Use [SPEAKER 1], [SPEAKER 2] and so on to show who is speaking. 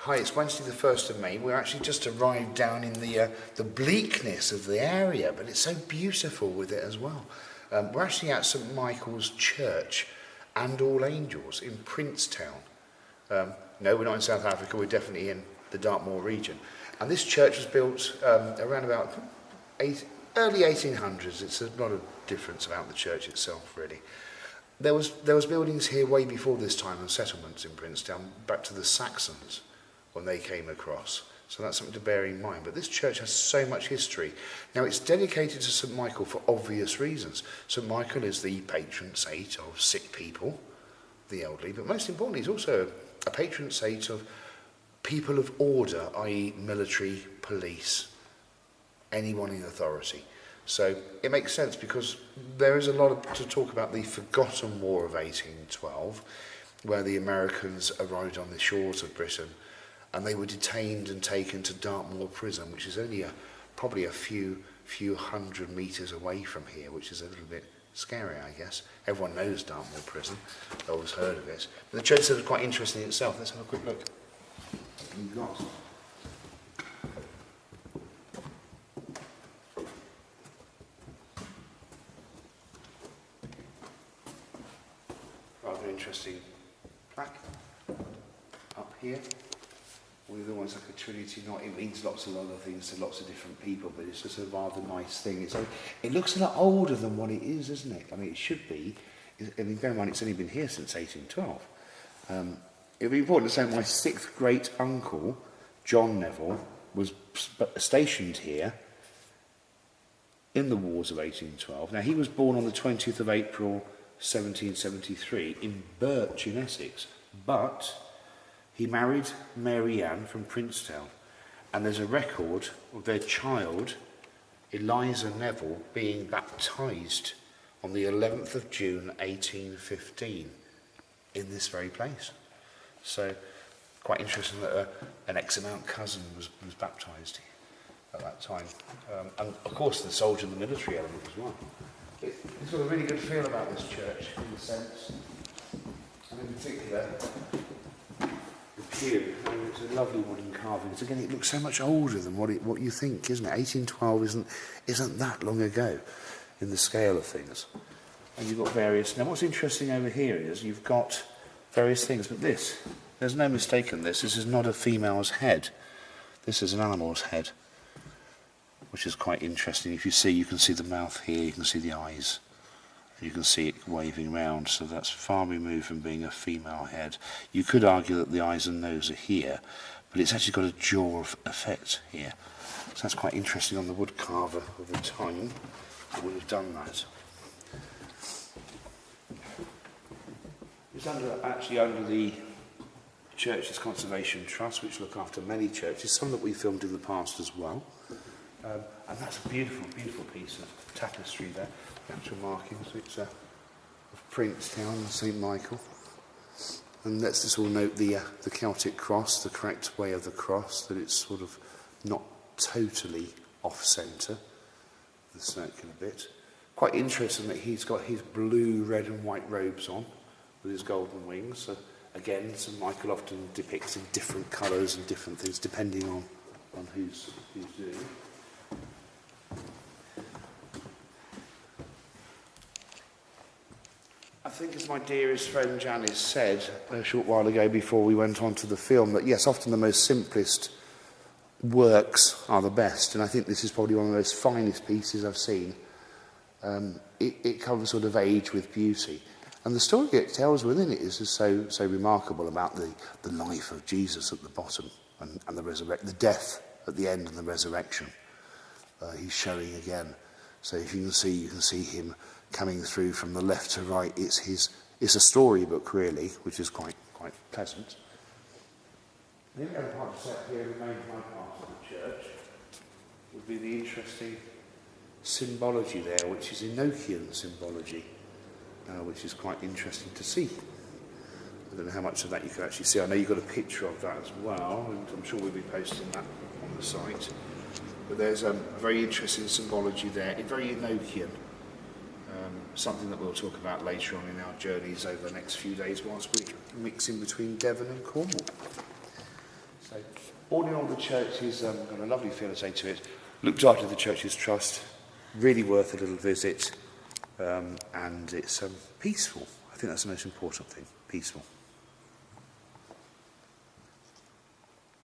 [SPEAKER 1] Hi, it's Wednesday the 1st of May. We're actually just arrived down in the bleakness of the area, but it's so beautiful with it as well. We're actually at St Michael's Church and All Angels in Princetown. No, we're not in South Africa, we're definitely in the Dartmoor region. And this church was built around about early 1800s. It's a lot of difference about the church itself, really. There was buildings here way before this time and settlements in Princetown, back to the Saxons when they came across. So that's something to bear in mind. But this church has so much history. Now, it's dedicated to St Michael for obvious reasons. St Michael is the patron saint of sick people, the elderly, but most importantly, he's also a patron saint of people of order, i.e. military, police, anyone in authority. So it makes sense because there is a lot to talk about the forgotten War of 1812, where the Americans arrived on the shores of Britain and they were detained and taken to Dartmoor prison, which is only probably a few hundred metres away from here, which is a little bit scary, I guess. Everyone knows Dartmoor prison, they've always heard of it. But the church is quite interesting in itself. Let's have a quick look. Rather interesting plaque up here with almost like a trinity knot. It means lots of other things to lots of different people, but it's just a rather nice thing. It looks a lot older than what it is, isn't it? I mean, it should be. I mean, bear in mind, it's only been here since 1812. It would be important to say my 6th great uncle, John Neville, was stationed here in the wars of 1812. Now, he was born on the 20th of April 1773 in Birch in Essex, but he married Mary Ann from Princetown, and there's a record of their child, Eliza Neville, being baptised on the 11th of June 1815 in this very place. So, quite interesting that an ex-amount cousin was baptised at that time. And of course the soldier and the military element as well. It's got a really good feel about this church in a sense, and in particular the pew. I mean, it's a lovely wooden carving. Again, it looks so much older than what you think, isn't it? 1812 isn't that long ago in the scale of things. And you've got various. Now, what's interesting over here is you've got various things, but there's no mistake in this. This is not a female's head. This is an animal's head, which is quite interesting. If you see, you can see the mouth here, you can see the eyes, you can see it waving round, so that's far removed from being a female head. You could argue that the eyes and nose are here, but it's actually got a jaw effect here. So that's quite interesting on the wood carver of the time that would have done that. It's actually under the Churches Conservation Trust, which look after many churches, some that we filmed in the past as well. And that's a beautiful, beautiful piece of tapestry there. The actual markings, it's of Princetown and St Michael. And let's just all note the Celtic cross, the correct way of the cross, that it's sort of not totally off-centre, the circular bit. Quite interesting that he's got his blue, red and white robes on with his golden wings. So again, St Michael often depicts in different colours and different things depending on who's doing it. I think, as my dearest friend Janice said a short while ago before we went on to the film, that yes, often the most simplest works are the best, and I think this is probably one of the most finest pieces I've seen. It covers sort of age with beauty, and the story it tells within it is just so remarkable about the life of Jesus at the bottom and the death at the end and the resurrection. He's showing again. So if you can see him coming through from the left to right. It's a storybook really, which is quite pleasant. The other part to set here, the main part of the church, would be the interesting symbology there, which is Enochian symbology, which is quite interesting to see. I don't know how much of that you can actually see. I know you've got a picture of that as well, and I'm sure we'll be posting that on the site. But there's a very interesting symbology there, very Enochian. Something that we'll talk about later on in our journeys over the next few days whilst we're mixing between Devon and Cornwall. So All in all, the church has got a lovely feel, I say, to it. Looked after the church's trust. Really worth a little visit. And it's peaceful. I think that's the most important thing. Peaceful.